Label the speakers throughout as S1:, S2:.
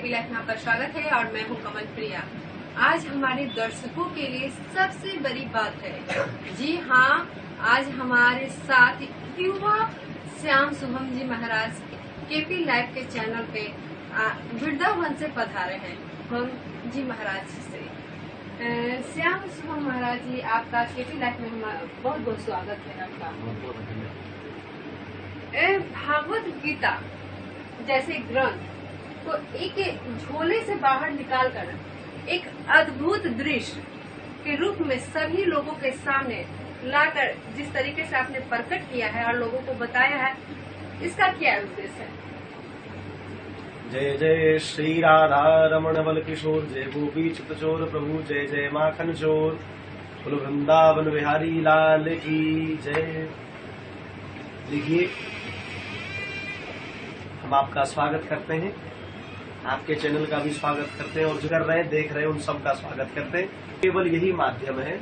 S1: KP life में आपका स्वागत है और मैं हूं कमल प्रिया। आज हमारे दर्शकों के लिए सबसे बड़ी बात है। जी हाँ, आज हमारे साथ युवा श्याम शुभम जी महाराज केपी लाइफ के चैनल पे वृंदावन से पधारे हैं हम जी महाराज से। श्याम शुभम महाराज जी, आपका केपी लाइफ में बहुत बहुत स्वागत है आपका। भागवत गीता जैसे ग्रंथ को एक झोले से बाहर निकालकर एक अद्भुत दृश्य के रूप में सभी लोगों के सामने लाकर जिस तरीके से आपने प्रकट किया है और लोगों को बताया है, इसका क्या उद्देश्य है?
S2: जय जय श्री राधा रमण बल किशोर, जय गोपी चित चोर प्रभु, जय जय माखन चोर, बोलो वृंदावन बिहारी लाल की जय। देखिए, हम आपका स्वागत करते हैं, आपके चैनल का भी स्वागत करते हैं और जो कर रहे हैं देख रहे हैं उन सब का स्वागत करते हैं। केवल यही माध्यम है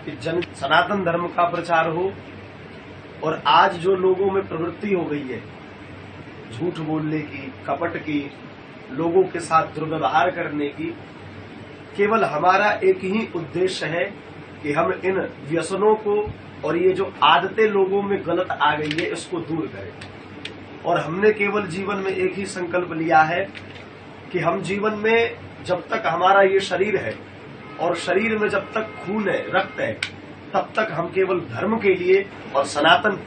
S2: कि जन सनातन धर्म का प्रचार हो। और आज जो लोगों में प्रवृत्ति हो गई है झूठ बोलने की, कपट की, लोगों के साथ दुर्व्यवहार करने की, केवल हमारा एक ही उद्देश्य है कि हम इन व्यसनों को और ये जो आदतें लोगों में गलत आ गई है इसको दूर करें। और हमने केवल जीवन में एक ही संकल्प लिया है कि हम जीवन में जब तक हमारा ये शरीर है और शरीर में जब तक खून है, रक्त है, तब तक हम केवल धर्म के लिए और सनातन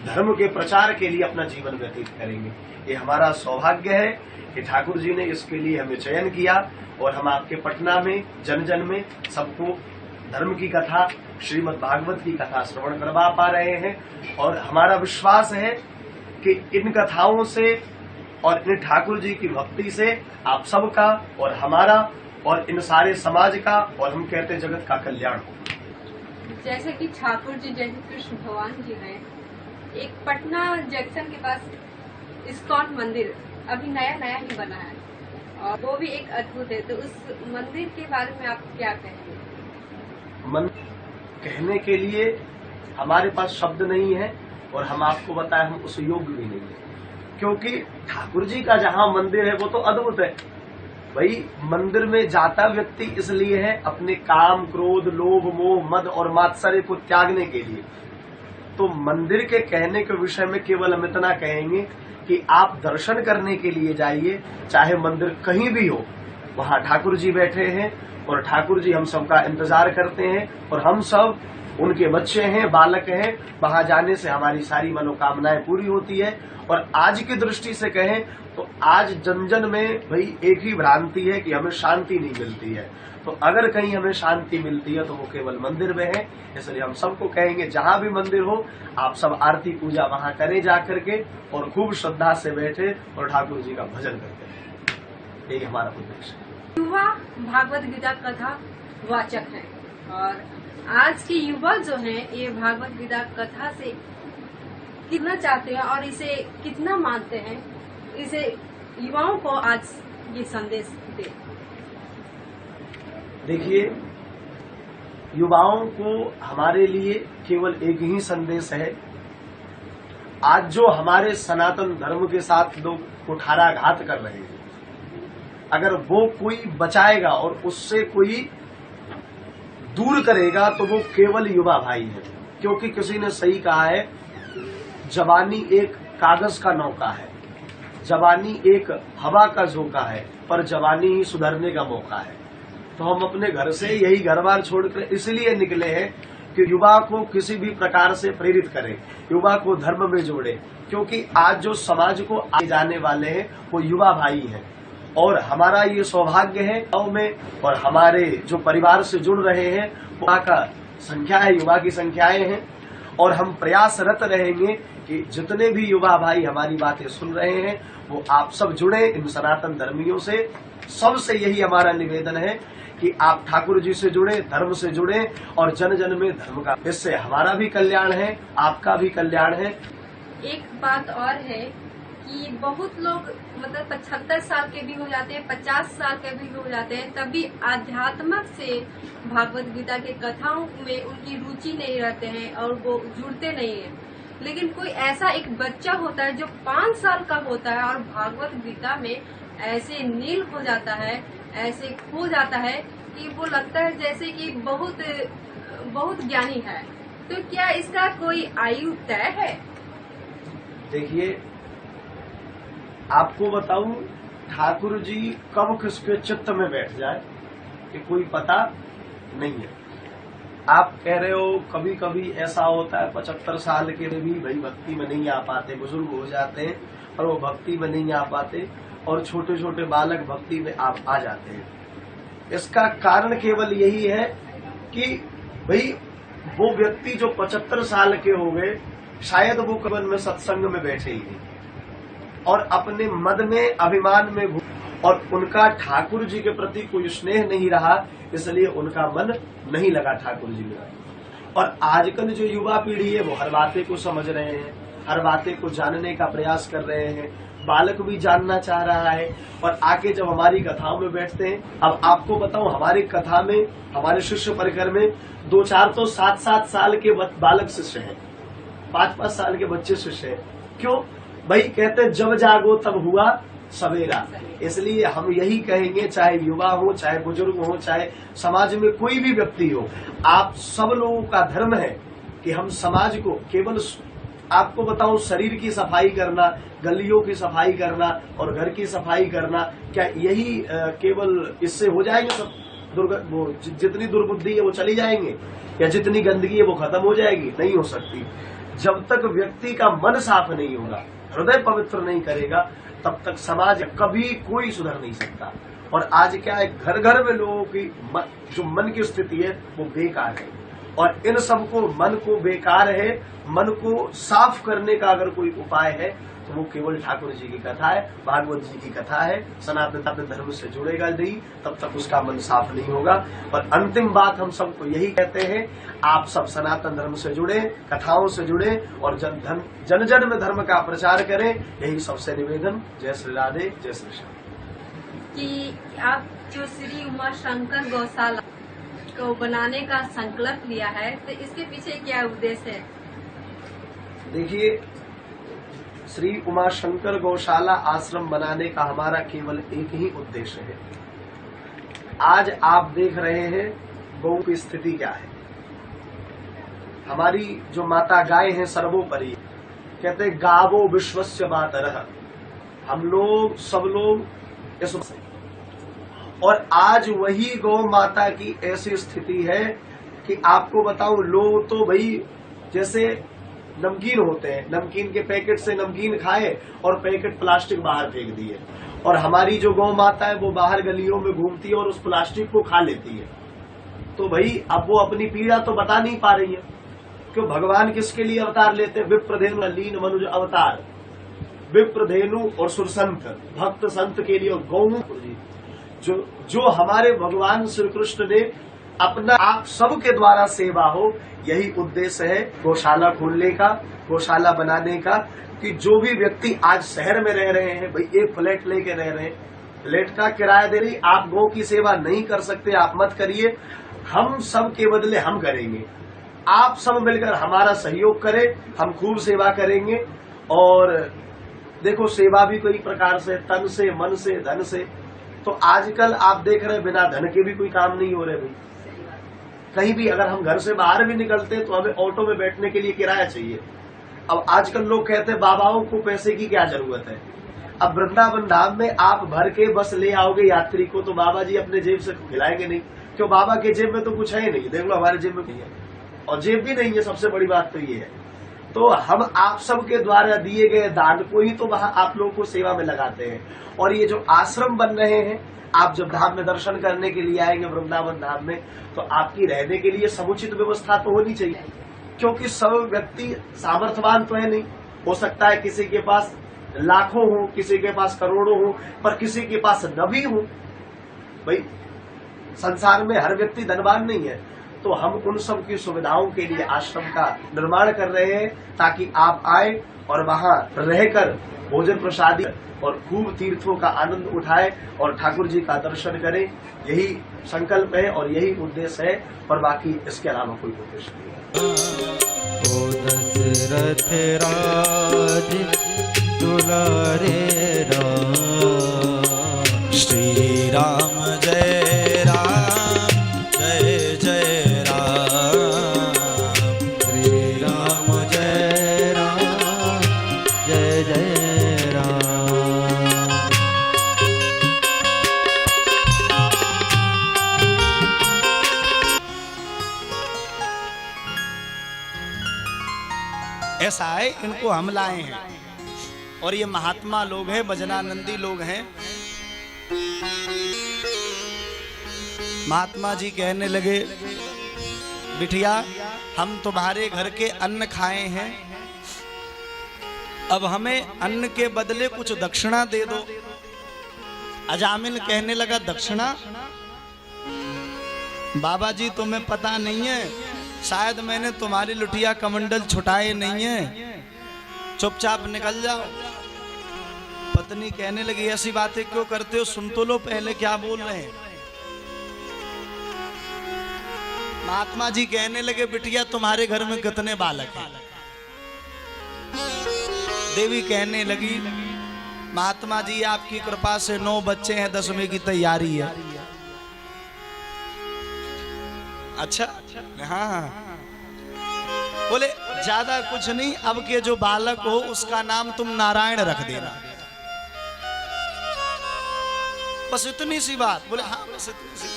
S2: धर्म के प्रचार के लिए अपना जीवन व्यतीत करेंगे। ये हमारा सौभाग्य है कि ठाकुर जी ने इसके लिए हमें चयन किया और हम आपके पटना में जन जन में सबको धर्म की कथा, श्रीमद् भागवत की कथा श्रवण करवा पा रहे हैं। और हमारा विश्वास है कि इन कथाओं से और इन ठाकुर जी की भक्ति से आप सबका और हमारा और इन सारे समाज का और हम कहते हैं जगत का कल्याण हो।
S1: जैसे कि ठाकुर जी, जैसे कृष्ण भगवान जी हैं, एक पटना जंक्शन के पास इस्कॉन मंदिर अभी नया नया ही बना है और वो भी एक अद्भुत है। तो उस मंदिर के बारे में आप क्या कहेंगे?
S2: कहने के लिए हमारे पास शब्द नहीं है और हम आपको बताएं हम उस योग्य भी नहीं है, क्योंकि ठाकुर जी का जहाँ मंदिर है वो तो अद्भुत है। भाई, मंदिर में जाता व्यक्ति इसलिए है अपने काम, क्रोध, लोभ, मोह, मद और मात्सर्य को त्यागने के लिए। तो मंदिर के कहने के विषय में केवल हम इतना कहेंगे कि आप दर्शन करने के लिए जाइए, चाहे मंदिर कहीं भी हो, वहाँ ठाकुर जी बैठे हैं और ठाकुर जी हम सबका इंतजार करते हैं और हम सब उनके बच्चे हैं, बालक हैं। वहां जाने से हमारी सारी मनोकामनाएं पूरी होती है। और आज की दृष्टि से कहें तो आज जन जन में भाई एक ही भ्रांति है कि हमें शांति नहीं मिलती है। तो अगर कहीं हमें शांति मिलती है तो वो केवल मंदिर में है। इसलिए हम सबको कहेंगे जहां भी मंदिर हो आप सब आरती पूजा वहां करें जा करके और खूब श्रद्धा से बैठे और ठाकुर जी का भजन करते हैं। यही हमारा उद्देश्य है।
S1: युवा भागवत गीता कथा वाचक है और आज के युवा जो हैं ये भागवत गीता कथा से कितना चाहते हैं और इसे कितना मानते हैं, इसे युवाओं को आज ये संदेश दे।
S2: देखिए, युवाओं को हमारे लिए केवल एक ही संदेश है। आज जो हमारे सनातन धर्म के साथ लोग कुठाराघात कर रहे हैं, अगर वो कोई बचाएगा और उससे कोई दूर करेगा तो वो केवल युवा भाई है। क्योंकि किसी ने सही कहा है, जवानी एक कागज का नौका है, जवानी एक हवा का झोंका है, पर जवानी ही सुधरने का मौका है। तो हम अपने घर से यही घर बार छोड़कर इसलिए निकले हैं कि युवा को किसी भी प्रकार से प्रेरित करें, युवा को धर्म में जोड़े। क्योंकि आज जो समाज को आगे जाने वाले हैं वो युवा भाई हैं और हमारा ये सौभाग्य है गाँव में और हमारे जो परिवार से जुड़ रहे हैं युवा का संख्या है, युवा की संख्याएं हैं। और हम प्रयासरत रहेंगे कि जितने भी युवा भाई हमारी बातें सुन रहे हैं वो आप सब जुड़े इन सनातन धर्मियों से। सबसे यही हमारा निवेदन है कि आप ठाकुर जी से जुड़े, धर्म से जुड़े और जन जन में धर्म का, इससे हमारा भी कल्याण है, आपका भी कल्याण है।
S1: एक बात और है कि बहुत लोग मतलब 75 साल के भी हो जाते हैं, 50 साल के भी हो जाते हैं, तब भी आध्यात्मक से भागवत गीता के कथाओं में उनकी रुचि नहीं रहते हैं और वो जुड़ते नहीं है। लेकिन कोई ऐसा एक बच्चा होता है जो 5 साल का होता है और भागवत गीता में ऐसे नील हो जाता है, ऐसे खो जाता है कि वो लगता है जैसे कि बहुत बहुत ज्ञानी है। तो क्या इसका कोई आयु तय है?
S2: देखिए, आपको बताऊं, ठाकुर जी कब किसके चित्त में बैठ जाए कि कोई पता नहीं है। आप कह रहे हो कभी कभी ऐसा होता है 75 साल के भी भाई भक्ति में नहीं आ पाते, बुजुर्ग हो जाते हैं और वो भक्ति में नहीं आ पाते, और छोटे छोटे बालक भक्ति में आप आ जाते हैं। इसका कारण केवल यही है कि भाई वो व्यक्ति जो 75 साल के हो गए, शायद वो कवन में सत्संग में बैठे ही नहीं और अपने मद में अभिमान में और उनका ठाकुर जी के प्रति कोई स्नेह नहीं रहा, इसलिए उनका मन नहीं लगा ठाकुर जी में। और आजकल जो युवा पीढ़ी है वो हर बातें को समझ रहे हैं, हर बातें को जानने का प्रयास कर रहे हैं, बालक भी जानना चाह रहा है और आके जब हमारी कथाओं में बैठते हैं। अब आपको बताऊं, हमारी कथा में, हमारे शिष्य परिकर में 2-4 तो 7-7 साल के बालक शिष्य हैं, 5-5 साल के बच्चे शिष्य हैं। क्यों भाई? कहते जब जागो तब हुआ सवेरा। इसलिए हम यही कहेंगे, चाहे युवा हो, चाहे बुजुर्ग हो, चाहे समाज में कोई भी व्यक्ति हो, आप सब लोगों का धर्म है कि हम समाज को केवल, आपको बताऊं, शरीर की सफाई करना, गलियों की सफाई करना और घर की सफाई करना, क्या यही केवल इससे हो जाएंगे सब? वो जितनी दुर्बुद्धि है वो चली जाएंगे, या जितनी गंदगी है वो खत्म हो जाएगी? नहीं हो सकती। जब तक व्यक्ति का मन साफ नहीं होगा, हृदय पवित्र नहीं करेगा, तब तक समाज कभी कोई सुधर नहीं सकता। और आज क्या है, घर घर में लोगों की जो मन की स्थिति है वो बेकार है, और इन सबको, मन को बेकार है, मन को साफ करने का अगर कोई उपाय है तो वो केवल ठाकुर जी की कथा है, भागवत जी की कथा है। सनातन धर्म से जुड़ेगा नहीं तब तक उसका मन साफ नहीं होगा। और अंतिम बात हम सबको यही कहते हैं, आप सब सनातन धर्म से जुड़े, कथाओं से जुड़े और जन जन में धर्म का प्रचार करें, यही सबसे निवेदन। जय श्री राधे, जय श्री श्याम।
S1: कि आप जो श्री उमा शंकर गौशाला को बनाने का संकल्प लिया है, तो इसके पीछे क्या उद्देश्य है?
S2: देखिए, श्री उमा शंकर गौशाला आश्रम बनाने का हमारा केवल एक ही उद्देश्य है। आज आप देख रहे हैं गौ की स्थिति क्या है। हमारी जो माता गाय हैं सर्वोपरि, कहते गावो विश्वस्य मातरः, हम लोग सब लोग इस, और आज वही गौ माता की ऐसी स्थिति है कि आपको बताऊं, लोग तो भाई जैसे नमकीन होते हैं, नमकीन के पैकेट से नमकीन खाए और पैकेट प्लास्टिक बाहर फेंक दिए, और हमारी जो गौ माता है वो बाहर गलियों में घूमती है और उस प्लास्टिक को खा लेती है। तो भाई अब वो अपनी पीड़ा तो बता नहीं पा रही है। क्यों? भगवान किसके लिए अवतार लेते हैं? विप्रधेनु लीन मनुज अवतार, विप्रधेनु और सुरसंत भक्त संत के लिए, और गौ जो हमारे भगवान श्री कृष्ण ने अपना आप सबके द्वारा सेवा हो, यही उद्देश्य है गौशाला खोलने का, गौशाला बनाने का। कि जो भी व्यक्ति आज शहर में रह रहे हैं, भाई एक फ्लैट लेके रह रहे हैं, फ्लैट का किराया दे रही, आप गौ की सेवा नहीं कर सकते, आप मत करिए, हम सब के बदले हम करेंगे। आप सब मिलकर हमारा सहयोग करें, हम खूब सेवा करेंगे। और देखो, सेवा भी कई प्रकार से, तन से, मन से, धन से। तो आजकल आप देख रहे हैं बिना धन के भी कोई काम नहीं हो रहे भाई। कहीं भी अगर हम घर से बाहर भी निकलते हैं तो हमें ऑटो में बैठने के लिए किराया चाहिए। अब आजकल लोग कहते हैं बाबाओं को पैसे की क्या जरूरत है। अब वृंदावन धाम में आप भर के बस ले आओगे यात्री को, तो बाबा जी अपने जेब से खिलाएंगे नहीं। क्यों? बाबा के जेब में तो कुछ है ही नहीं। देख लो, हमारे जेब में नहीं है, और जेब भी नहीं है। सबसे बड़ी बात तो ये है। तो हम आप सबके द्वारा दिए गए दान को ही तो वहाँ आप लोगों को सेवा में लगाते हैं। और ये जो आश्रम बन रहे हैं, आप जब धाम में दर्शन करने के लिए आएंगे वृंदावन धाम में, तो आपकी रहने के लिए समुचित व्यवस्था तो होनी चाहिए। क्योंकि सब व्यक्ति सामर्थ्यवान तो है नहीं। हो सकता है किसी के पास लाखों हो, किसी के पास करोड़ों हो, पर किसी के पास न भी हो। भाई संसार में हर व्यक्ति धनवान नहीं है। तो हम उन सब की सुविधाओं के लिए आश्रम का निर्माण कर रहे हैं, ताकि आप आए और वहाँ रहकर भोजन प्रसादी और खूब तीर्थों का आनंद उठाए और ठाकुर जी का दर्शन करें। यही संकल्प है और यही उद्देश्य है, और बाकी इसके अलावा कोई उद्देश्य नहीं है।
S3: दशरथ राज दुलारे राम। श्री राम जय राम जय जय राम। श्री राम जय राम जय जय राम।
S4: ऐसा है, इनको हम लाए हैं और ये महात्मा लोग हैं, भजनानंदी लोग हैं। महात्मा जी कहने लगे, बिटिया हम तुम्हारे घर के अन्न खाए हैं, अब हमें अन्न के बदले कुछ दक्षिणा दे दो। अजामिल कहने लगा, दक्षिणा? बाबा जी तुम्हें पता नहीं है, शायद मैंने तुम्हारी लुटिया कमंडल छुटाए नहीं है, चुपचाप निकल जाओ। पत्नी कहने लगी, ऐसी बातें क्यों करते हो, सुन तो लो पहले क्या बोल रहे हैं। महात्मा जी कहने लगे, बिटिया तुम्हारे घर में कितने बालक हैं? देवी कहने लगी, महात्मा जी आपकी कृपा से 9 बच्चे हैं, 10वें की तैयारी है। अच्छा, हाँ। बोले ज्यादा कुछ नहीं, अब के जो बालक हो उसका नाम तुम नारायण रख देना, बस इतनी सी बात। बोले हाँ बस इतनी सी।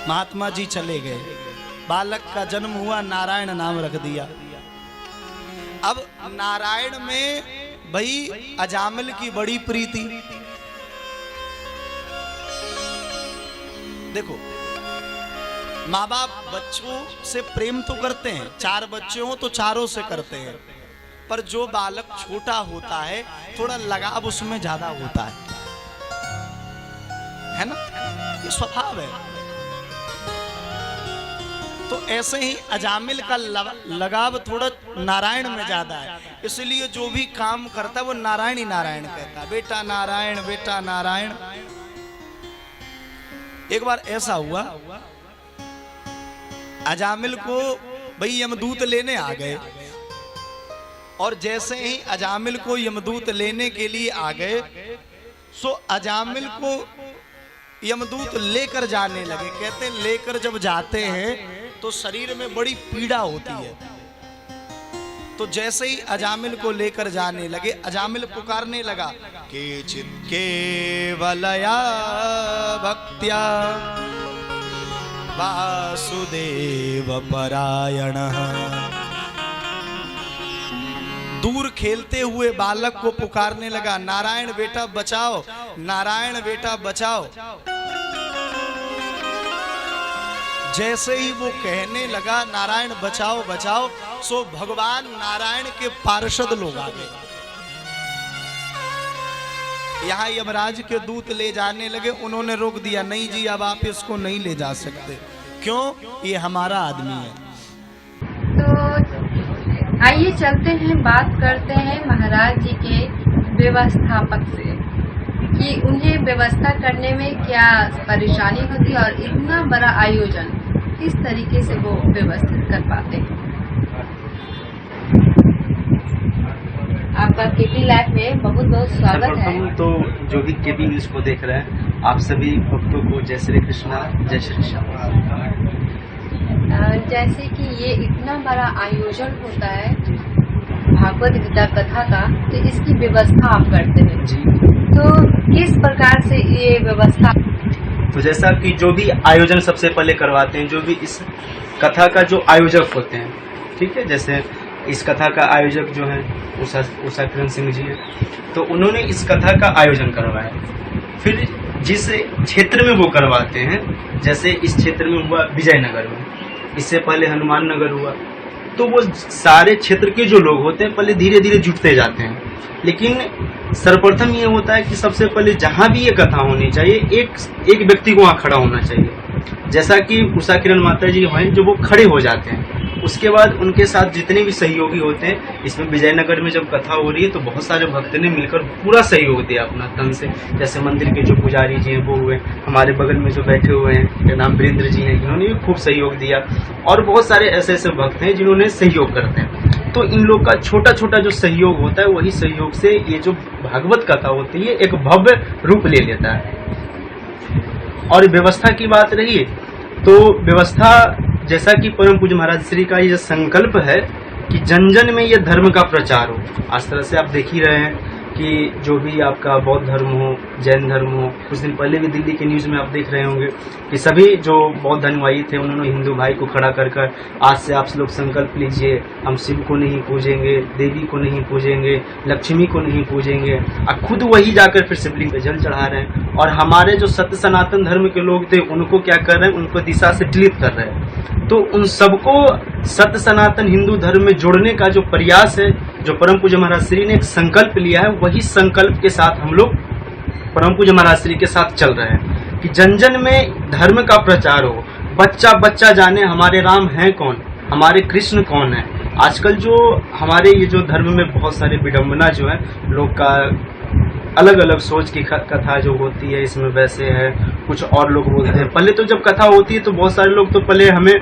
S4: महात्मा जी चले गए, बालक का जन्म हुआ, नारायण नाम रख दिया। अब नारायण में भाई अजामिल की बड़ी प्रीति। देखो, माँ बाप बच्चों से प्रेम तो करते हैं, 4 बच्चे हो तो चारों से करते हैं, पर जो बालक छोटा होता है थोड़ा लगाव उसमें ज्यादा होता है ना, ये स्वभाव है। तो ऐसे ही अजामिल का लगाव थोड़ा नारायण में ज्यादा है, इसलिए जो भी काम करता है वो नारायण ही नारायण कहता है, बेटा नारायण बेटा नारायण। एक बार ऐसा हुआ, अजामिल को भाई यमदूत लेने आ गए, और जैसे ही अजामिल को यमदूत लेने के लिए आ गए, सो अजामिल को यमदूत लेकर जाने लगे। कहते हैं लेकर जब जाते हैं तो शरीर में बड़ी पीड़ा होती है। तो जैसे ही अजामिल को लेकर जाने लगे, अजामिल पुकारने लगा, केचित् केवलया भक्त्या वासुदेव परायणः। दूर खेलते हुए बालक को पुकारने लगा, नारायण बेटा बचाओ, नारायण बेटा बचाओ। जैसे ही वो कहने लगा नारायण बचाओ बचाओ, सो भगवान नारायण के पार्षद लोग आ गए। यहाँ यमराज के दूत ले जाने लगे, उन्होंने रोक दिया, नहीं जी अब आप इसको नहीं ले जा सकते। क्यों? ये हमारा आदमी है।
S1: तो आइए चलते हैं, बात करते हैं महाराज जी के व्यवस्थापक से कि उन्हें व्यवस्था करने में क्या परेशानी होती है और इतना बड़ा आयोजन किस तरीके से वो व्यवस्थित कर पाते हैं। आपका केपी लाइफ में बहुत बहुत स्वागत है।
S2: तो जो भी केपी न्यूज को देख रहे हैं, आप सभी भक्तों को जय श्री कृष्णा, जय श्री श्याम।
S1: जैसे कि ये इतना बड़ा आयोजन होता है भागवत गीता कथा का, तो इसकी व्यवस्था आप करते हैं
S2: जी।
S1: तो किस प्रकार से ये व्यवस्था?
S2: तो जैसा कि जो भी आयोजन सबसे पहले करवाते हैं, जो भी इस कथा का जो आयोजक होते हैं, ठीक है, जैसे इस कथा का आयोजक जो है उषा किरण सिंह जी है, तो उन्होंने इस कथा का आयोजन करवाया। फिर जिस क्षेत्र में वो करवाते हैं, जैसे इस क्षेत्र में हुआ विजयनगर में, इससे पहले हनुमान नगर हुआ, तो वो सारे क्षेत्र के जो लोग होते हैं पहले धीरे धीरे जुटते जाते हैं। लेकिन सर्वप्रथम ये होता है कि सबसे पहले जहां भी ये कथा होनी चाहिए, एक व्यक्ति को वहां खड़ा होना चाहिए। जैसा कि उषा किरण माता जी हैं, जो वो खड़े हो जाते हैं,
S5: उसके बाद उनके साथ जितने भी सहयोगी होते हैं, इसमें विजयनगर में जब कथा हो रही है तो बहुत सारे भक्त ने मिलकर पूरा सहयोग दिया अपना तन से। जैसे मंदिर के जो पुजारी जी हैं वो हुए, हमारे बगल में जो बैठे हुए हैं इनका नाम वीरेंद्र जी हैं, इन्होंने भी खूब सहयोग दिया, और बहुत सारे ऐसे ऐसे भक्त हैं जिन्होंने सहयोग करते हैं। तो इन लोग का छोटा छोटा जो सहयोग होता है, वही सहयोग से ये जो भागवत कथा होती है एक भव्य रूप ले लेता है। और व्यवस्था की बात रही तो व्यवस्था, जैसा कि परम पूज्य महाराज श्री का ये संकल्प है कि जन जन में ये धर्म का प्रचार हो। आज तरह से आप देख ही रहे हैं कि जो भी आपका बौद्ध धर्म हो, जैन धर्म हो, कुछ दिन पहले भी दिल्ली के न्यूज में आप देख रहे होंगे कि सभी जो बौद्ध अनुयायी थे उन्होंने हिंदू भाई को खड़ा कर कर आज से आप लोग संकल्प लीजिए, हम शिव को नहीं पूजेंगे, देवी को नहीं पूजेंगे, लक्ष्मी को नहीं पूजेंगे, और खुद वही जाकर फिर शिवलिंग पे जल चढ़ा रहे हैं। और हमारे जो सत्य सनातन धर्म के लोग थे उनको क्या कर रहे हैं, उनको दिशा से डिलीट कर रहे हैं। तो उन सबको सत्य सनातन हिंदू धर्म में जोड़ने का जो प्रयास है, जो परम पूज्य महाराज श्री ने एक संकल्प लिया है, वही संकल्प के साथ हम लोग परम पूज्य महाराज श्री के साथ चल रहे हैं कि जन जन में धर्म का प्रचार हो, बच्चा बच्चा जाने हमारे राम हैं कौन, हमारे कृष्ण कौन है। आजकल जो हमारे ये जो धर्म में बहुत सारे विडंबना जो है, लोग का अलग अलग सोच की कथा जो होती है इसमें वैसे है, कुछ और लोग बोलते हैं। पहले तो जब कथा होती है तो बहुत सारे लोग तो पहले हमें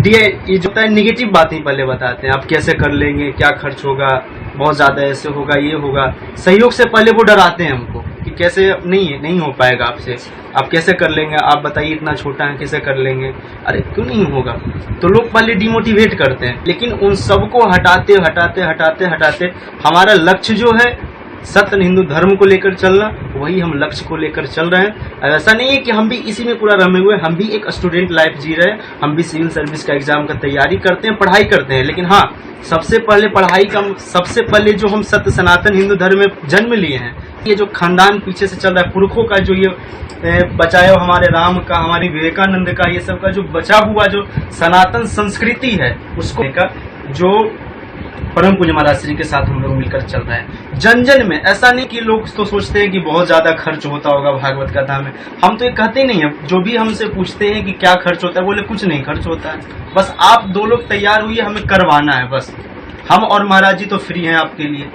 S5: ये जो है निगेटिव बातें पहले बताते हैं, आप कैसे कर लेंगे, क्या खर्च होगा, बहुत ज्यादा ऐसे होगा, ये होगा। सहयोग से पहले वो डराते हैं हमको कि कैसे नहीं हो पाएगा आपसे, आप कैसे कर लेंगे, आप बताइए इतना छोटा है कैसे कर लेंगे, अरे क्यों नहीं होगा। तो लोग पहले डिमोटिवेट करते हैं, लेकिन उन सबको हटाते हटाते हटाते हटाते हमारा लक्ष्य जो है सत्य हिंदू धर्म को लेकर चलना, वही हम लक्ष्य को लेकर चल रहे हैं। ऐसा नहीं है कि हम भी इसी में पूरा रमे हुए, हम भी एक स्टूडेंट लाइफ जी रहे हैं, हम भी सिविल सर्विस का एग्जाम का तैयारी करते हैं, पढ़ाई करते हैं। लेकिन हाँ, सबसे पहले पढ़ाई का, सबसे पहले जो हम सत्य सनातन हिंदू धर्म में जन्म लिए हैं, ये जो खानदान पीछे से चल रहा है, पुरखों का जो ये बचाया हमारे राम का, हमारे विवेकानंद का, ये सब का जो बचा हुआ जो सनातन संस्कृति है, उसको लेकर जो परम पूज्य महाराज श्री के साथ हम लोग मिलकर चल रहे हैं। जन जन में ऐसा नहीं कि लोग तो सोचते हैं कि बहुत ज्यादा खर्च होता होगा भागवत कथा में, हम तो ये कहते नहीं है। जो भी हमसे पूछते हैं कि क्या खर्च होता है, बोले कुछ नहीं खर्च होता है, बस आप दो लोग तैयार हुई, हमें करवाना है बस। हम और महाराज जी तो फ्री हैं आपके लिए,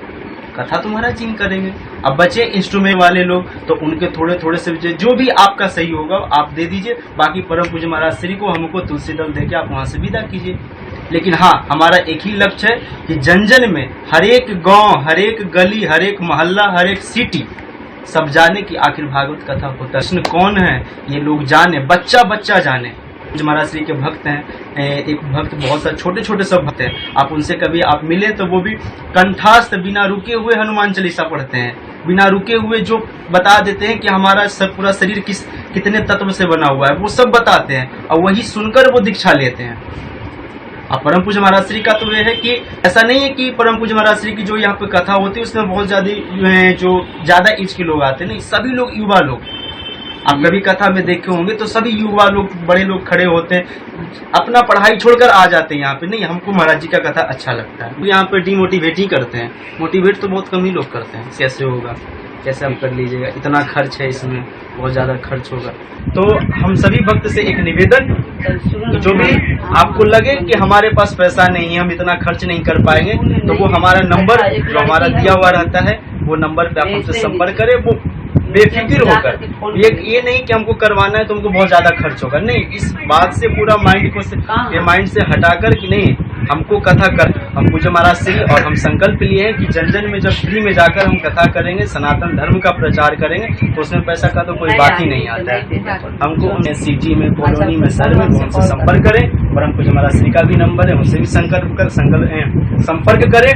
S5: कथा तो महाराज जी करेंगे। अब बचे इंस्ट्रूमेंट वाले लोग, तो उनके थोड़े थोड़े से जो भी आपका सही होगा आप दे दीजिए, बाकी परम पूज्य महाराज श्री को हमको तुलसी दल देके आप वहां से विदा कीजिए। लेकिन हाँ, हमारा एक ही लक्ष्य है कि जन जन में, हर एक गांव, हर एक गली, हर एक मोहल्ला, हर एक सिटी सब जाने कि आखिर भागवत कथा होता है, कृष्ण कौन है ये लोग जाने, बच्चा बच्चा जाने। महाराज श्री के भक्त हैं, एक भक्त, बहुत सारे छोटे छोटे सब भक्त हैं, आप उनसे कभी आप मिले तो वो भी कंठास्थ बिना रुके हुए हनुमान चालीसा पढ़ते हैं, बिना रुके हुए जो बता देते हैं कि हमारा सब पूरा शरीर कितने तत्व से बना हुआ है, वो सब बताते हैं, और वही सुनकर वो दीक्षा लेते हैं। अब परम पूज्य महाराज श्री का तो यह है कि ऐसा नहीं है कि परम पूज्य महाराज श्री की जो यहाँ पे कथा होती है उसमें बहुत ज्यादा एज के लोग आते हैं, नहीं, सभी लोग युवा लोग। आप कभी कथा में देखे होंगे तो सभी युवा लोग, बड़े लोग खड़े होते हैं, अपना पढ़ाई छोड़कर आ जाते हैं यहाँ पे। नहीं, हमको महाराज जी का कथा अच्छा लगता है, यहाँ पे डिमोटिवेट ही करते हैं, मोटिवेट तो बहुत कम ही लोग करते हैं। कैसे होगा, कैसे आप कर लीजिएगा, इतना खर्च है इसमें, बहुत ज्यादा खर्च होगा। तो हम सभी भक्त से एक निवेदन, जो भी आपको लगे कि हमारे पास पैसा नहीं है, हम इतना खर्च नहीं कर पाएंगे, तो वो हमारा नंबर जो हमारा दिया हुआ रहता है, वो नंबर पे आप हमसे संपर्क करें। वो बेफिक्र होकर, ये नहीं कि हमको करवाना है तो हमको बहुत ज्यादा खर्च होगा, नहीं, इस बात से पूरा माइंड से हटाकर कि नहीं, हमको कथा कर, हम पूज्य महाराज श्री और हम संकल्प लिए हैं कि जन जन में जब फ्री में जाकर हम कथा करेंगे, सनातन धर्म का प्रचार करेंगे, तो उसमें पैसा का तो कोई बात ही नहीं आता है। हमको उन्हें सिटी में, कॉलोनी में, शहर में उनसे संपर्क करें, परम पूज्य महाराज श्री का भी नंबर है, उनसे भी संपर्क करें।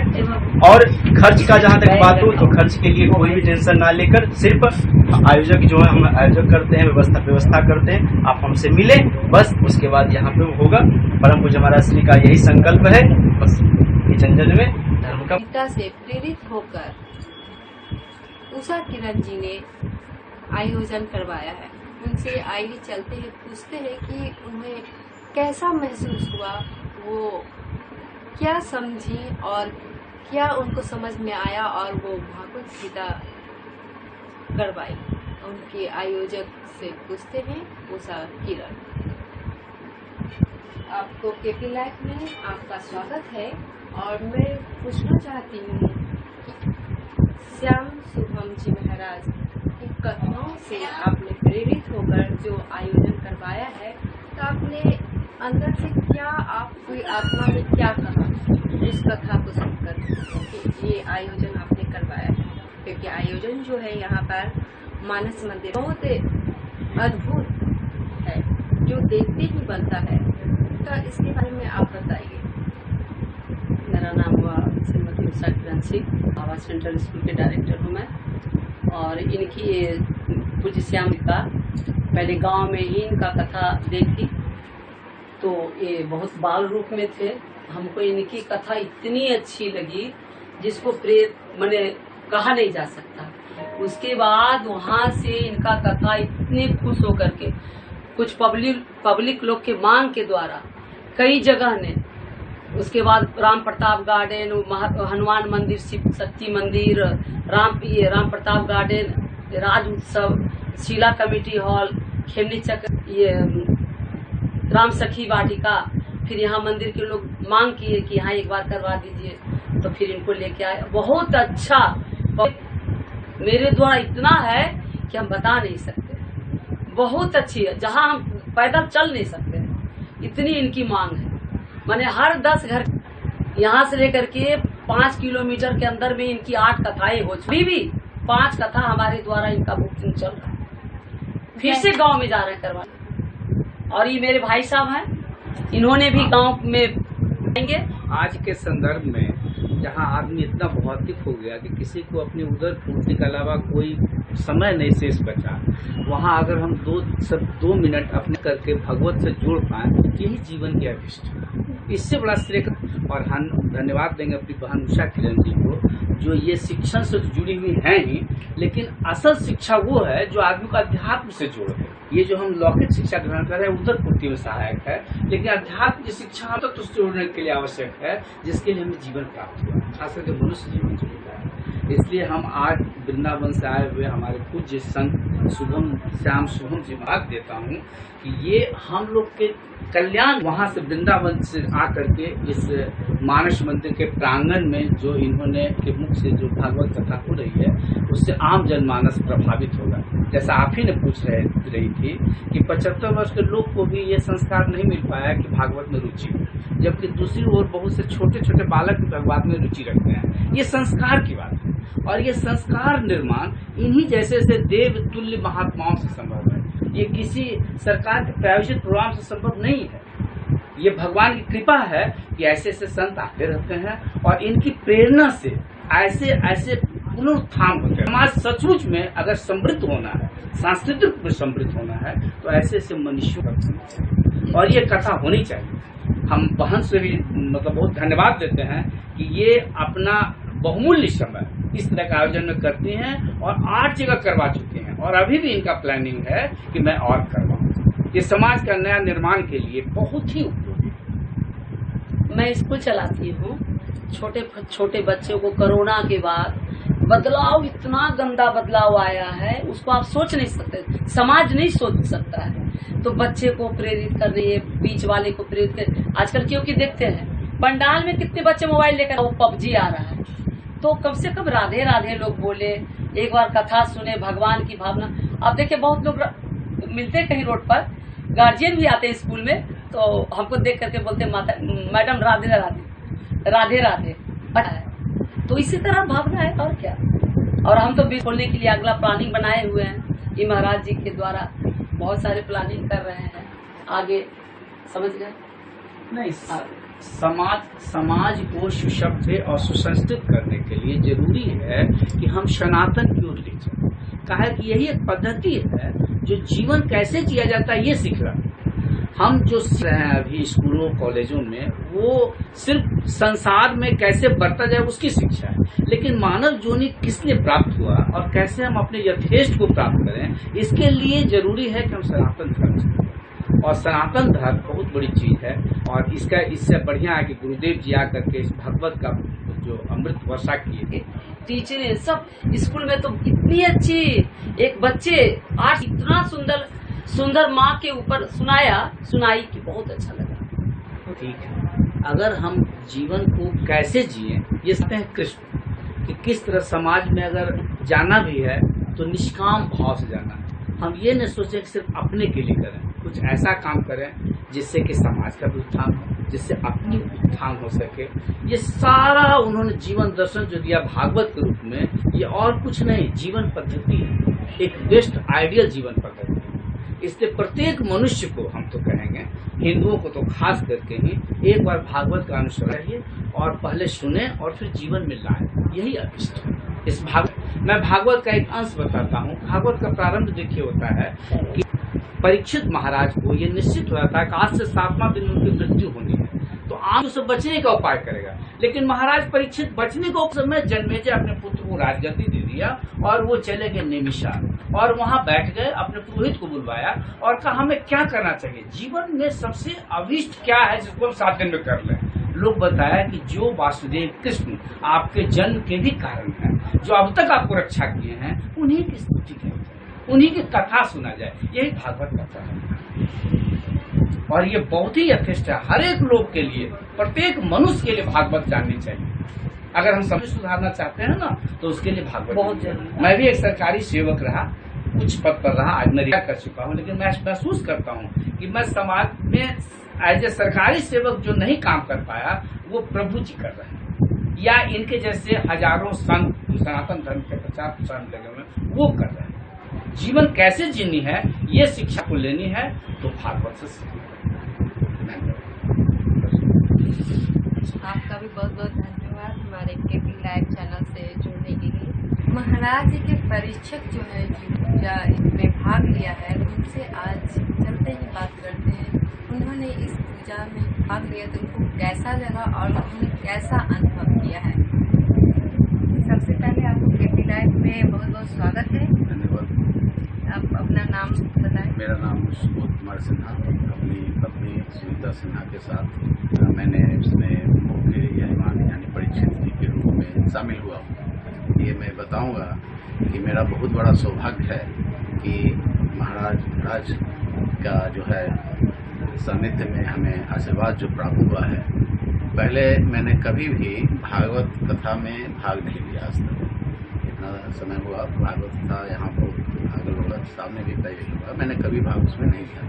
S5: और खर्च का जहाँ तक बात हो, तो खर्च के लिए कोई भी टेंशन ना लेकर, सिर्फ आयोजक जो है, हम आयोजक करते हैं, व्यवस्था करते हैं, आप हमसे मिले बस, उसके बाद यहाँ पे होगा। परम पूज्य महाराज श्री का यही संकल्प है, बस जन जन में धर्म का।
S1: गीता से प्रेरित होकर उषा किरण जी ने आयोजन करवाया है। उनसे आइए चलते हैं, पूछते हैं कि उन्हें कैसा महसूस हुआ, वो क्या समझी और क्या उनको समझ में आया, और वो भागवत गीता करवाई। उनके आयोजक से पूछते हैं, उषा किरण। आपको केपी लाइफ में आपका स्वागत है। और मैं पूछना चाहती हूँ श्याम शुभम जी महाराज की कथाओं से आपने प्रेरित होकर जो आयोजन करवाया है, तो आपने अंदर से क्या, आपकी आत्मा में क्या कहा इस कथा को सुनकर कि ये आयोजन आपने करवाया है? क्योंकि आयोजन जो है यहाँ पर मानस मंदिर बहुत अद्भुत है, जो देखते ही बनता है। तो इसके बारे में आप बताइए।
S6: मेरा नाम हुआ श्रीमती उषा किरण सिंह, आवास सेंट्रल स्कूल के डायरेक्टर हूँ मैं। और इनकी ये पूज्य श्याम का पहले गांव में ही इनका कथा देखी, तो ये बहुत बाल रूप में थे। हमको इनकी कथा इतनी अच्छी लगी जिसको प्रेत मैंने कहा नहीं जा सकता। उसके बाद वहाँ से इनका कथा इतने खुश होकर के कुछ पब्लिक लोग के मांग के द्वारा कई जगह ने, उसके बाद राम प्रताप गार्डन, हनुमान मंदिर, शिव शक्ति मंदिर, राम प्रताप गार्डन, राज उत्सव, शीला कमेटी हॉल, खेमनी चक्र, ये राम सखी वाटिका, फिर यहाँ मंदिर के लोग मांग किए कि यहाँ एक बार करवा दीजिए, तो फिर इनको लेके आए। बहुत अच्छा, मेरे द्वारा इतना है कि हम बता नहीं सकते, बहुत अच्छी है, जहाँ हम पैदल चल नहीं सकते, इतनी इनकी मांग है। माने हर 10 घर, यहाँ से लेकर के 5 किलोमीटर के अंदर में इनकी 8 कथाएं हो चुकी, भी 5 कथा हमारे द्वारा इनका बुकिंग चल रहा है। फिर से गांव में जा रहे हैं करवाने। और ये मेरे भाई साहब हैं, इन्होंने भी गांव में आएंगे।
S7: आज के संदर्भ में जहां आदमी इतना भौतिक हो गया कि किसी को अपनी उधर पूर्ति के अलावा कोई समय नहीं शेष बचा, वहां अगर हम 2 मिनट अपने करके भगवत से जुड़ पाए, यही जीवन की अभिष्ट है। इससे बड़ा श्रेय और हम धन्यवाद देंगे अपनी बहन उषा किरण जी को, जो ये शिक्षण से जुड़ी हुई है ही, लेकिन असल शिक्षा वो है जो आदमी को अध्यात्म से जोड़े। ये जो हम लौकिक शिक्षा ग्रहण कर रहे हैं उधर पूर्ति में सहायक है, लेकिन अध्यात्म की शिक्षा हम तक तो जोड़ने के लिए आवश्यक है, जिसके लिए हमें जीवन प्राप्त हुआ, खास करके मनुष्य जीवन जुड़ता है। इसलिए हम आज वृंदावन से आए हुए हमारे पूज्य संत श्याम शुभम जी बात देता हूँ कि ये हम लोग के कल्याण, वहाँ से वृंदावन से आकर के इस मानस मंदिर के प्रांगण में जो इन्होंने के मुख से जो भागवत कथा हो रही है, उससे आम जनमानस प्रभावित होगा। जैसा आप ही ने पूछ रही थी कि 75 वर्ष के लोग को भी ये संस्कार नहीं मिल पाया कि भागवत में रुचि हो, जबकि दूसरी ओर बहुत से छोटे छोटे बालक भी भागवत में रुचि रखते हैं। ये संस्कार की बात है, और ये संस्कार निर्माण इन्हीं जैसे देव तुल्य महात्माओं से संभव है। ये किसी सरकार के प्रायोजित प्रोग्राम से संभव नहीं है। ये भगवान की कृपा है कि ऐसे ऐसे संत आते रहते हैं, और इनकी प्रेरणा से ऐसे ऐसे पुनरुत्थान होते हैं। समाज सचमुच में अगर समृद्ध होना है, सांस्कृतिक रूप में समृद्ध होना है, तो ऐसे ऐसे मनुष्यों का होना चाहिए, और ये कथा होनी चाहिए। हम बहन से भी मतलब बहुत धन्यवाद देते हैं कि ये अपना बहुमूल्य समय इस तरह का आयोजन में करती हैं, और 8 जगह करवा चुके हैं, और अभी भी इनका प्लानिंग है कि मैं और करवाऊं। ये समाज का नया निर्माण के लिए बहुत ही उपयोगी।
S6: मैं स्कूल चलाती हूँ, छोटे छोटे बच्चों को कोरोना के बाद बदलाव, इतना गंदा बदलाव आया है, उसको आप सोच नहीं सकते, समाज नहीं सोच सकता है। तो बच्चे को प्रेरित करने, ये बीच वाले को प्रेरित कर, आजकल क्योंकि देखते हैं पंडाल में कितने बच्चे मोबाइल लेकर, वो पबजी आ रहा है, तो कम से कम राधे राधे लोग बोले, एक बार कथा सुने, भगवान की भावना। अब देखिए बहुत लोग मिलते हैं कहीं रोड पर, गार्जियन भी आते हैं स्कूल में, तो हमको देख करके बोलते मैडम राधे राधे राधे राधे। तो इसी तरह भावना है, और क्या। और हम तो भी खोलने के लिए अगला प्लानिंग बनाए हुए हैं, ये महाराज जी के द्वारा बहुत सारे प्लानिंग कर रहे हैं आगे, समझ गए।
S7: नहीं, समाज को सुसभ्य और सुसंस्कृत करने के लिए जरूरी है कि हम सनातन की ओर ले जाएं। कहा कि यही एक पद्धति है जो जीवन कैसे जिया जाता है ये सीख रहा है। हम जो अभी स्कूलों कॉलेजों में, वो सिर्फ संसार में कैसे बरता जाए उसकी शिक्षा है, लेकिन मानव जोनि किस लिए प्राप्त हुआ और कैसे हम अपने यथेष्ट को प्राप्त करें, इसके लिए जरूरी है कि हम सनातन धर्म सीखें। और सनातन धर्म बहुत बड़ी चीज है, और इससे बढ़िया है कि गुरुदेव जी आकर के इस भगवत का जो अमृत वर्षा किए।
S6: टीचर सब स्कूल में तो इतनी अच्छी, एक बच्चे आज इतना सुंदर माँ के ऊपर सुनाई कि बहुत अच्छा लगा।
S7: ठीक है। अगर हम जीवन को कैसे जिए, ये कहते हैं कृष्ण, कि किस तरह समाज में अगर जाना भी है तो निष्काम भाव से जाना है। हम ये नहीं सोचें कि सिर्फ अपने के लिए करें, कुछ ऐसा काम करें जिससे कि समाज का भी उत्थान हो, जिससे अपनी उत्थान हो सके। ये सारा उन्होंने जीवन दर्शन जो दिया भागवत के रूप में, ये और कुछ नहीं, जीवन पद्धति है, एक बेस्ट आइडियल जीवन पद्धति। इसलिए प्रत्येक मनुष्य को, हम तो कहेंगे हिंदुओं को तो खास करके ही, एक बार भागवत का अनुसरण करिए और पहले सुने और फिर जीवन में लाए, यही अभिष्ट है। इस मैं भागवत का एक अंश बताता हूँ। भागवत का प्रारंभ देखिए होता है कि परीक्षित महाराज को ये निश्चित हुआ था कि आज से 7वां दिन उनकी मृत्यु होनी है, तो आम उसे बचने का उपाय करेगा। लेकिन महाराज परीक्षित बचने को समय जन्मेजय अपने पुत्र को राजगद्दी दे दिया और वो चले गए निमिषार, और वहां बैठ गए, अपने पुरोहित को बुलवाया और कहा हमें क्या करना चाहिए, जीवन में सबसे अभिष्ट क्या है जिसको हम 7 दिन में कर लें। लोग बताया कि जो वासुदेव कृष्ण आपके जन्म के भी कारण है, जो अब तक आपको रक्षा किए हैं, उन्हीं की स्तुति की जाए, उन्हीं की कथा सुना जाए, यही भागवत कथा है। और ये बहुत ही यथेष्ट है, हर एक लोग के लिए, प्रत्येक मनुष्य के लिए भागवत जाननी चाहिए। अगर हम समाज सुधारना चाहते हैं ना, तो उसके लिए भागवत बहुत जरूरी। मैं भी एक सरकारी सेवक रहा, कुछ पद पर रहा, आज मैं रिटायर कर चुका हूँ, लेकिन मैं महसूस करता हूँ कि मैं समाज में एज ए सरकारी सेवक जो नहीं काम कर पाया, वो प्रभु जी कर रहे हैं, या इनके जैसे हजारों संत सनातन धर्म के प्रचार प्रसार लगे हुए वो कर रहे हैं। जीवन कैसे जीनी है, ये शिक्षा को लेनी है तो भागवत से सीखना।
S1: आपका भी बहुत बहुत धन्यवाद हमारे केपी लाइव चैनल से जुड़ने के लिए। महाराज जी के परीक्षक जो है पूजा में भाग लिया है, उनसे आज चलते ही बात करते हैं। उन्होंने इस पूजा में भाग लिया तो उनको कैसा लगा और उन्होंने कैसा अनुभव किया है। सबसे पहले आपको केपी लाइव में बहुत बहुत स्वागत है।
S8: धन्यवाद।
S1: आप अपना नाम बताएं।
S8: मेरा नाम सुबोध कुमार सिन्हा, अपनी पत्नी सुनीता सिन्हा के साथ मैंने इसमें मुख्य यजमान यानी परीक्षित जी के रूप में शामिल हुआ हूँ। ये मैं बताऊंगा कि मेरा बहुत बड़ा सौभाग्य है कि महाराज का जो है सानिध्य में हमें आशीर्वाद जो प्राप्त हुआ है। पहले मैंने कभी भी भागवत कथा में भाग नहीं लिया आज तक, इतना समय हुआ भागवत कथा यहाँ पर अगल सामने भी कई हुआ, मैंने कभी भाग उसमें नहीं लिया।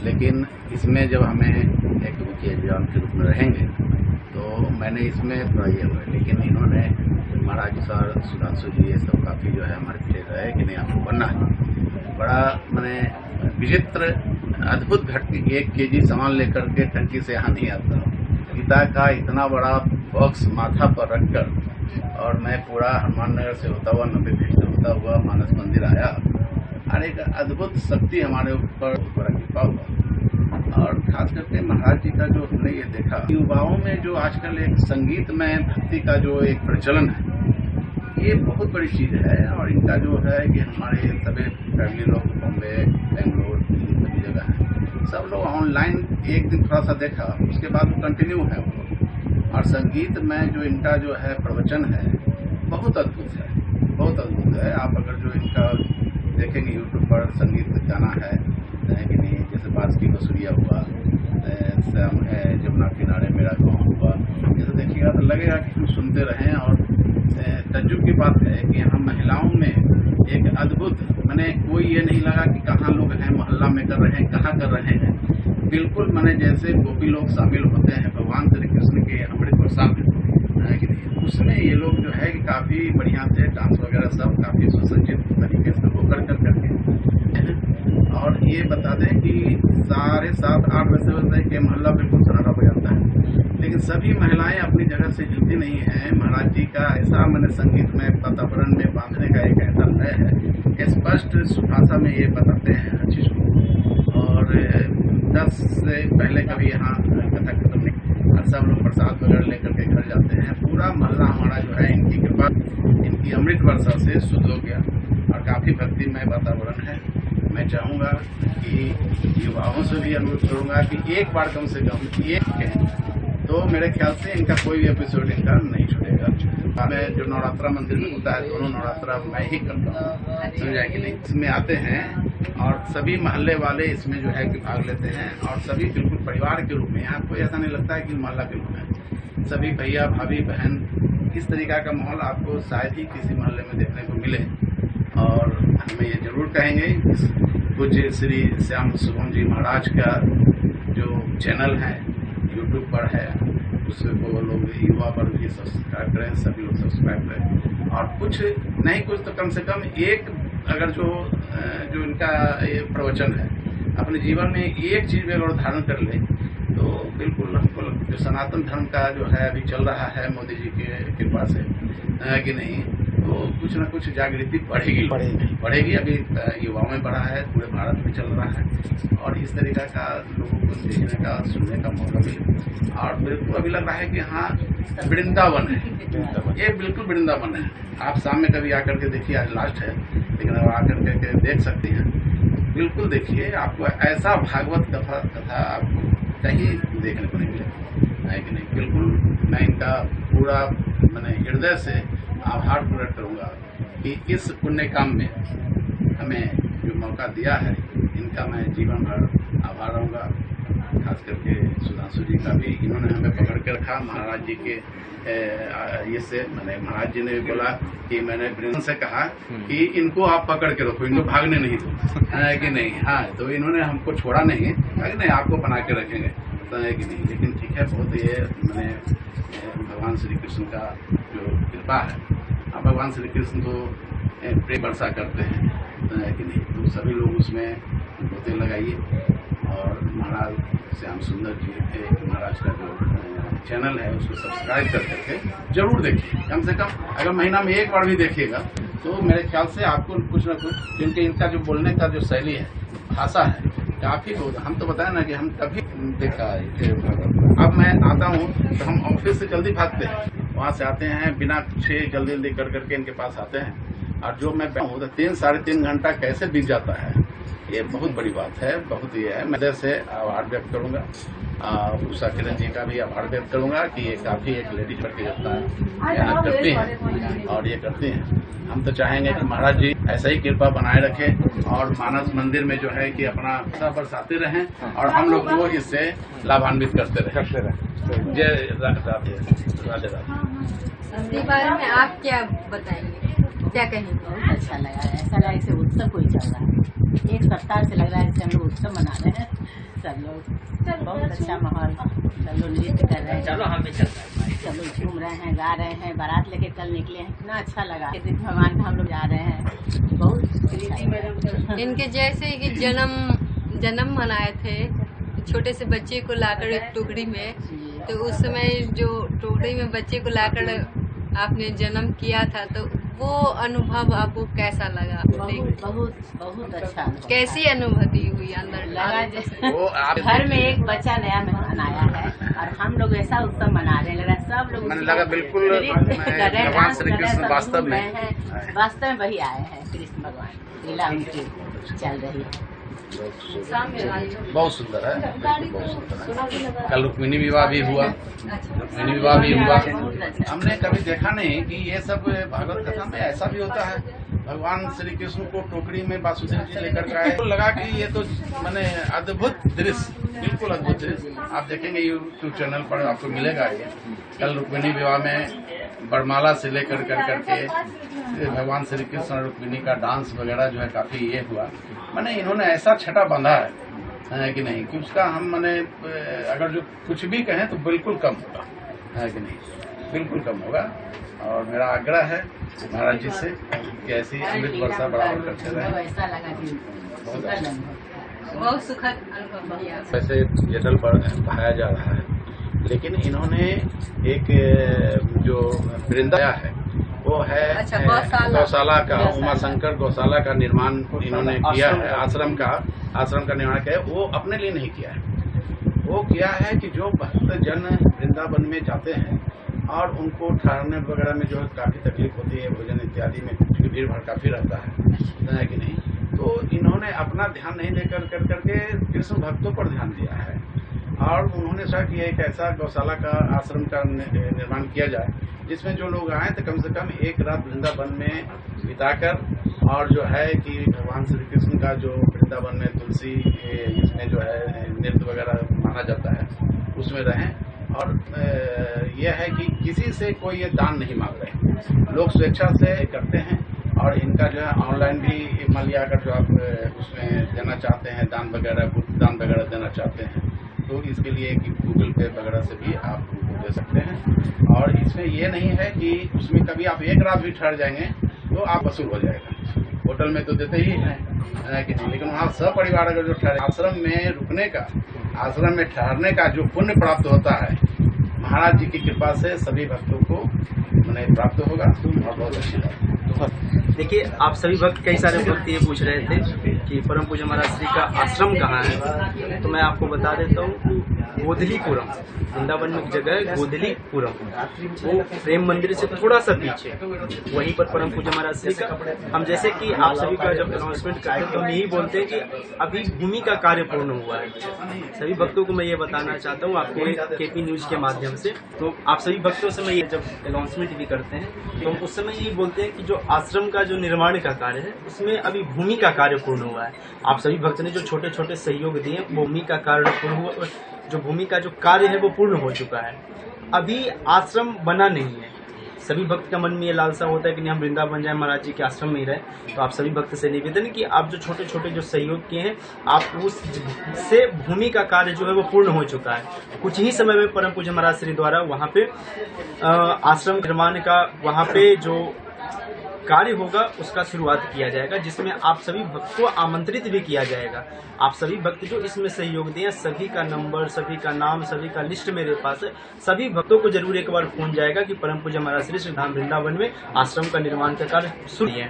S8: लेकिन इसमें जब हमें एक मुख्य एग्जाम के रूप में रहेंगे तो मैंने इसमें थोड़ा ये हुआ, लेकिन इन्होंने महाराज सर सुधांशु जी ये सब काफ़ी जो है हमारे पीछे रहे कि नहीं आपको बनना है। बड़ा मैंने विचित्र अद्भुत घटना, 1 केजी सामान लेकर के टंकी से यहाँ नहीं आता, गीता का इतना बड़ा बॉक्स माथा पर रखकर, और मैं पूरा हनुमान नगर से होता हुआ 90 फीट से होता हुआ मानस मंदिर आया, और एक अद्भुत शक्ति हमारे ऊपर बड़ा कृपा हुआ। और खास करके महाराज जी का जो हमने ये देखा, युवाओं में जो आजकल एक संगीत में भक्ति का जो एक प्रचलन है, ये बहुत बड़ी चीज है। और इनका जो है कि हमारे सभी फैमिली लोग बॉम्बे, बेंगलोर, सभी जगह है, सब लोग ऑनलाइन एक दिन थोड़ा सा देखा, उसके बाद वो कंटिन्यू है वो। और संगीत में जो इनका जो है प्रवचन है बहुत अद्भुत है, बहुत अद्भुत है। आप अगर जो इनका देखेंगे यूट्यूब पर संगीत गाना है कि नहीं, जैसे बांसुरी बसुरिया हुआ, जमुना किनारे मेरा गाँव हुआ, जैसे देखिएगा तो लगेगा कि हम सुनते रहें। और तज्जुब की बात है कि यहाँ महिलाओं में एक अद्भुत, मैंने कोई ये नहीं लगा कि कहाँ लोग हैं, मोहल्ला में कर रहे हैं, कहाँ कर रहे हैं, बिल्कुल मैंने जैसे गोपी लोग शामिल होते हैं भगवान श्री कृष्ण के अमृत वर्षा में, उसमें ये लोग जो है कि काफी बढ़िया से डांस वगैरह सब काफी सुसज्जित तरीके से वो कर करके। और ये बता दें कि 7:30-8 बजे के मोहल्ला बिल्कुल सन्नाटा हो जाता है, लेकिन सभी महिलाएं अपनी जगह से हिलती नहीं है। महाराज जी का ऐसा मैंने संगीत में वातावरण में बांधने का एक ऐसा लय है, स्पष्ट सुभाषा में ये बताते हैं हर चीज को। और 10 से पहले कभी यहाँ कथा खत्म नहीं, और सब लोग प्रसाद वगैरह लेकर के घर जाते हैं। पूरा मोहल्ला हमारा जो है इनकी कृपा, इनकी अमृत वर्षा से शुद्ध हो गया और काफी भक्तिमय वातावरण है। मैं चाहूंगा कि युवाओं से भी अनुरोध करूंगा कि एक बार कम से कम एक, तो मेरे ख्याल से इनका कोई भी एपिसोड इनका नहीं छूटेगा। मैं जो नवरात्रा मंदिर में होता है, दोनों नवरात्रा मैं ही करता हूँ, समझा कि नहीं। इसमें आते हैं और सभी मोहल्ले वाले इसमें जो है कि भाग लेते हैं और सभी बिल्कुल परिवार के रूप में, यहाँ कोई ऐसा नहीं लगता है कि मोहल्ला के लोग हैं, सभी भैया भाभी बहन, इस तरीका का माहौल आपको शायद ही किसी मोहल्ले में देखने को मिले। और हमें ये जरूर कहेंगे पूज्य श्री श्याम शुभम जी महाराज का जो चैनल है यूट्यूब पर है, उसको लोग युवा वर्ग भी सब्सक्राइब करें, सभी लोग सब्सक्राइब करें। और कुछ नहीं कुछ तो कम से कम एक अगर जो इनका ये प्रवचन है अपने जीवन में एक चीज भी अगर धारण कर ले तो बिल्कुल हमको जो सनातन धर्म का जो है अभी चल रहा है मोदी जी के कृपा से कि नहीं, तो कुछ न कुछ जागृति बढ़ेगी। अभी युवाओं में बढ़ा है, पूरे भारत में चल रहा है और इस तरीका का लोगों को देखने का सुनने का मौका मिले। और बिल्कुल अभी लग रहा है कि हाँ वृंदावन है, ये बिल्कुल वृंदावन है। आप सामने कभी आकर के देखिए, आज लास्ट है लेकिन अब आकर के देख सकते हैं, बिल्कुल देखिए, आपको ऐसा भागवत कथा आपको कहीं देखने को नहीं मिलेगा, है कि नहीं। बिल्कुल मैं इनका पूरा मैंने हृदय से आभार प्रकट करूंगा कि इस पुण्य काम में हमें जो मौका दिया है, इनका मैं जीवन भर आभार रहूंगा। खास करके सुधांशु जी का भी, इन्होंने हमें पकड़ के रखा महाराज जी के ये से, मैंने महाराज जी ने भी बोला कि मैंने वृंदावन से कहा कि इनको आप पकड़ के रखो, इनको भागने नहीं दो, है कि नहीं। हाँ, तो इन्होंने हमको छोड़ा नहीं, है कि नहीं, आपको बना के रखेंगे, तो है कि नहीं। लेकिन ठीक है, बहुत ये मैंने भगवान श्री कृष्ण का जो कृपा है, आप भगवान श्री कृष्ण को प्रेम वर्षा करते हैं, तो है कि नहीं। तो सभी लोग उसमें गोते लगाइए और महाराज श्याम सुंदर जी के महाराज का जो चैनल है उसको सब्सक्राइब कर करके जरूर देखिए। कम से कम अगर महीना में एक बार भी देखिएगा तो मेरे ख्याल से आपको कुछ न कुछ, क्योंकि इनका जो बोलने का जो शैली है, भाषा है, काफी हम तो बताए ना कि हम कभी देखा है। अब मैं आता हूँ तो हम ऑफिस से जल्दी भागते हैं, वहाँ से आते हैं बिना कुछ जल्दी कर करके इनके पास आते हैं, और जो मैं हूँ 3-3.5 घंटा कैसे बीत जाता है, ये बहुत बड़ी बात है, बहुत ये है। मैं से आभार व्यक्त करूंगा, उषा किरण जी का भी आभार व्यक्त करूंगा कि ये काफी एक लेडीज करके जाता है, मेहनत करती हैं और ये करती हैं। हम तो चाहेंगे कि महाराज जी ऐसा ही कृपा बनाए रखें और मानस मंदिर में जो है कि अपना उत्साह बरसाते रहें और हम लोग को इससे लाभान्वित करते रहें। जय राधे राधे राधे।
S1: इसके बारे में आप क्या बताएंगे, क्या कहेंगे?
S9: बहुत अच्छा लगा, ऐसा लगा जैसे उत्सव कोई चल रहा है। एक सप्ताह से लग रहा है जैसे हम लोग उत्सव मना रहे हैं, सब लोग बहुत अच्छा माहौल, सब लोग नृत्य कर रहे हैं, सब लोग घूम रहे हैं, गा रहे हैं, बारात लेके कल निकले हैं, कितना अच्छा लगा। भगवान का हम लोग जा रहे हैं, बहुत।
S1: इनके जैसे कि जन्म मनाए थे, छोटे से बच्चे को लाकर एक टुकड़ी में, तो उस समय जो टुकड़ी में बच्चे को लाकर आपने जन्म किया था, तो वो अनुभव आपको कैसा लगा?
S9: बहुत अच्छा।
S1: कैसी अनुभूति हुई अंदर?
S9: लगा जैसे घर में एक बच्चा नया मेहमान आया है और हम लोग ऐसा उत्सव मना रहे हैं, सब लोग
S8: मैंने लगा बिल्कुल भगवान श्री कृष्ण वास्तव
S9: में वही आए हैं, कृष्ण भगवान, लीला उनकी चल रही है।
S8: बहुत सुंदर है, बहुत सुंदर है। कल रुक्मिणी विवाह भी हुआ, हमने कभी देखा नहीं कि ये सब भागवत कथा में ऐसा भी होता है। भगवान श्री कृष्ण को टोकरी में वासुदेव जी लेकर आए, तो लगा कि ये तो मैंने अद्भुत दृश्य, बिल्कुल अद्भुत दृश्य। आप देखेंगे यूट्यूब चैनल पर आपको मिलेगा ये। कल रुक्मिणी विवाह में बरमाला से लेकर करके भगवान श्री कृष्ण और रुक्मिणी का डांस वगैरह जो है काफी ये हुआ। मैंने इन्होंने ऐसा छटा बांधा है कि नहीं कि उसका हम मैंने अगर जो कुछ भी कहें तो बिल्कुल कम होगा, है कि नहीं, बिल्कुल कम होगा। और मेरा आग्रह है महाराज जी से कि ऐसी अमृत वर्षा बराबर करते रहे।
S1: बहुत सुखद अनुभव किया।
S8: वैसे चैनल पर दिखाया जा रहा है, लेकिन इन्होंने एक जो वृंदा है वो है गौशाला का, उमा शंकर गौशाला का निर्माण इन्होंने किया है, आश्रम का निर्माण किया है। वो अपने लिए नहीं किया है, वो किया है कि जो भक्त जन वृंदावन में जाते हैं और उनको ठहरने वगैरह में जो है काफी तकलीफ होती है, भोजन इत्यादि में भीड़ भाड़ काफी रहता है कि नहीं, तो इन्होंने अपना ध्यान नहीं देकर करके कृष्ण भक्तों पर ध्यान दिया है और उन्होंने सोचा कि एक ऐसा गौशाला का आश्रम का निर्माण किया जाए जिसमें जो लोग आए तो कम से कम एक रात वृंदावन में बिताकर और जो है कि भगवान श्री कृष्ण का जो वृंदावन में तुलसी इसमें जो है नृत्य वगैरह माना जाता है उसमें रहें। और यह है कि किसी से कोई ये दान नहीं मांग रहे, लोग स्वेच्छा से करते हैं। और इनका जो है ऑनलाइन भी मान लिया अगर जो आप उसमें देना चाहते हैं दान वगैरह देना चाहते हैं तो इसके लिए कि गूगल पे वगैरह से भी आप उनको दे सकते हैं। और इसमें ये नहीं है कि उसमें कभी आप एक रात भी ठहर जाएंगे तो आप वसूल हो जाएगा। होटल में तो देते ही हैं कि लेकिन वहाँ सब परिवार अगर जो ठहरे आश्रम में रुकने का, आश्रम में ठहरने का जो पुण्य प्राप्त होता है महाराज जी की कृपा से सभी भक्तों को मैंने प्राप्त होगा और बहुत अच्छी बात।
S5: देखिए, आप सभी भक्त कई सारे भक्त ये पूछ रहे थे कि परम पूज्य महाराज श्री का आश्रम कहाँ है, तो मैं आपको बता देता हूँ गोधलीपुरम, वृंदावन में एक जगह है गोधलीपुरम, वो प्रेम मंदिर से थोड़ा सा पीछे, वहीं पर परम पूज्य महाराज श्री का। हम जैसे कि आप सभी का जब अनाउंसमेंट करते हैं तो हम यही बोलते हैं कि अभी भूमि का कार्य पूर्ण हुआ है। सभी भक्तों को मैं ये बताना चाहता हूँ आपके केपी न्यूज के माध्यम से। तो आप सभी भक्तों से मैं ये जब अनाउंसमेंट भी करते हैं तो हम उस समय यही बोलते हैं कि जो आश्रम का जो निर्माण का कार्य है उसमें अभी भूमि का कार्य पूर्ण हुआ है। आप सभी भक्त ने जो छोटे छोटे सहयोग दिए भूमि का कार्य पूर्ण हुआ, जो भूमि का जो कार्य है वो पूर्ण हो चुका है। अभी आश्रम बना नहीं है। सभी भक्त का मन में ये लालसा होता है कि नहीं हम वृंदावन जाए, महाराज जी के आश्रम में ही रहे। तो आप सभी भक्त से निवेदन है कि आप जो छोटे छोटे जो सहयोग किए हैं आप उससे भूमि का कार्य जो है वो पूर्ण हो चुका है। कुछ ही समय में परम पूज्य महाराज श्री द्वारा वहाँ पे आश्रम निर्माण का वहाँ पे जो कार्य होगा उसका शुरुआत किया जाएगा, जिसमें आप सभी भक्त को आमंत्रित भी किया जाएगा। आप सभी भक्त जो इसमें सहयोग दिए सभी का नंबर, सभी का नाम, सभी का लिस्ट मेरे पास है। सभी भक्तों को जरूर एक बार फोन जाएगा कि परम पूज्य महाराज श्री श्रीधाम वृंदावन में आश्रम का निर्माण का कार्य शुरू है।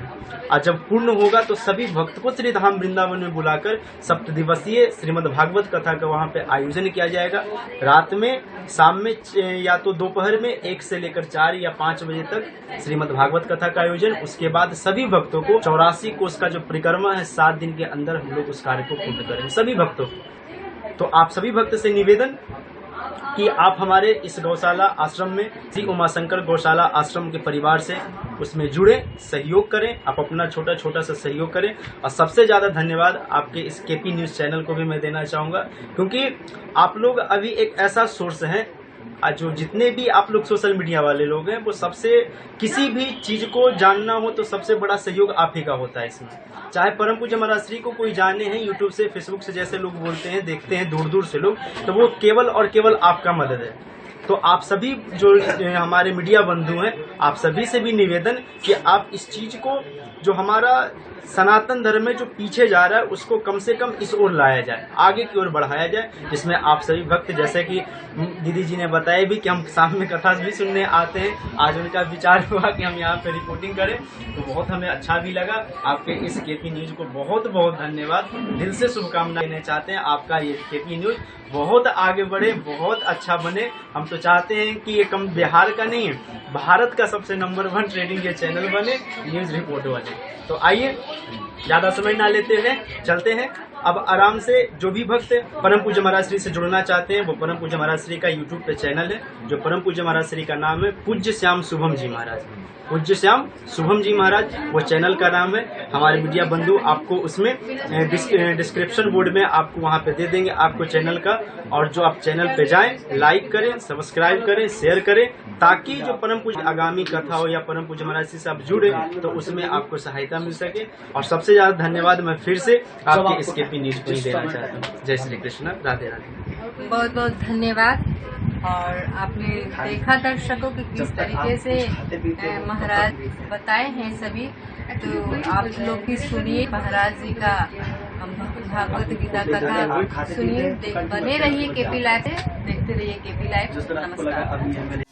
S5: और जब पूर्ण होगा तो सभी भक्त को श्रीधाम वृंदावन में बुलाकर 7 दिवसीय श्रीमद् भागवत कथा का वहाँ पे आयोजन किया जाएगा। रात में, शाम में या तो दोपहर में 1 से लेकर 4 या 5 बजे तक श्रीमद् भागवत कथा का आयोजन। उसके बाद सभी भक्तों को 84 कोष का जो परिक्रमा है 7 दिन के अंदर हम लोग उस कार्य को पूर्ण करेंगे सभी भक्तों। तो आप सभी भक्त से निवेदन कि आप हमारे इस गौशाला आश्रम में श्री उमाशंकर गौशाला आश्रम के परिवार से उसमें जुड़े, सहयोग करें। आप अपना छोटा छोटा सा सहयोग करें। और सबसे ज्यादा धन्यवाद आपके इस केपी न्यूज चैनल को भी मैं देना चाहूंगा, क्योंकि आप लोग अभी एक ऐसा सोर्स है जो जितने भी आप लोग सोशल मीडिया वाले लोग हैं वो सबसे किसी भी चीज को जानना हो तो सबसे बड़ा सहयोग आप ही का होता है इसमें। चाहे परम पूज्य महाराज श्री को कोई जाने हैं यूट्यूब से, फेसबुक से, जैसे लोग बोलते हैं, देखते हैं दूर दूर से लोग, तो वो केवल और केवल आपका मदद है। तो आप सभी जो हमारे मीडिया बंधु हैं आप सभी से भी निवेदन कि आप इस चीज को जो हमारा सनातन धर्म में जो पीछे जा रहा है उसको कम से कम इस ओर लाया जाए, आगे की ओर बढ़ाया जाए, जिसमें आप सभी भक्त, जैसे कि दीदी जी ने बताया भी कि हम शाम में कथा भी सुनने आते हैं, आज उनका विचार हुआ कि हम यहाँ पे रिपोर्टिंग करें, तो बहुत हमें अच्छा भी लगा। आपके इस केपी न्यूज को बहुत बहुत धन्यवाद, दिल से शुभकामनाएं देना चाहते हैं। आपका ये केपी न्यूज बहुत आगे बढ़े, बहुत अच्छा बने। हम तो चाहते हैं कि ये कम बिहार का नहीं है, भारत का सबसे नंबर 1 ट्रेडिंग ये चैनल बने, न्यूज रिपोर्ट वाले। तो आइए ज्यादा समय ना लेते हुए चलते हैं। अब आराम से जो भी भक्त परम पूज्य महाराज श्री से जुड़ना चाहते हैं वो परम पूज्य महाराज श्री का यूट्यूब पे चैनल है, जो परम पूज्य महाराज श्री का नाम है पूज्य श्याम शुभम जी महाराज, पूज्य श्याम शुभम जी महाराज वो चैनल का नाम है। हमारे मीडिया बंधु आपको उसमें डिस्क्रिप्शन बोर्ड में आपको वहाँ पे दे देंगे आपको चैनल का, और जो आप चैनल पे जाएं, लाइक करें, सब्सक्राइब करें, शेयर करें, ताकि जो परम पूज्य आगामी कथा हो या परम पूज्य महाराज से आप जुड़े तो उसमें आपको सहायता मिल सके। और सबसे ज्यादा धन्यवाद मैं फिर से आपके इस केपी न्यूज को ही देना चाहता हूँ। जय श्री कृष्ण, राधे राधे।
S1: बहुत बहुत धन्यवाद। और आपने देखा दर्शकों कि किस तरीके से महाराज बताए हैं सभी, तो आप लोग भी सुनिए महाराज जी का भागवत गीता कथा सुनिए, बने रहिए केपी लाइव से, देखते रहिए केपी लाइव। नमस्कार।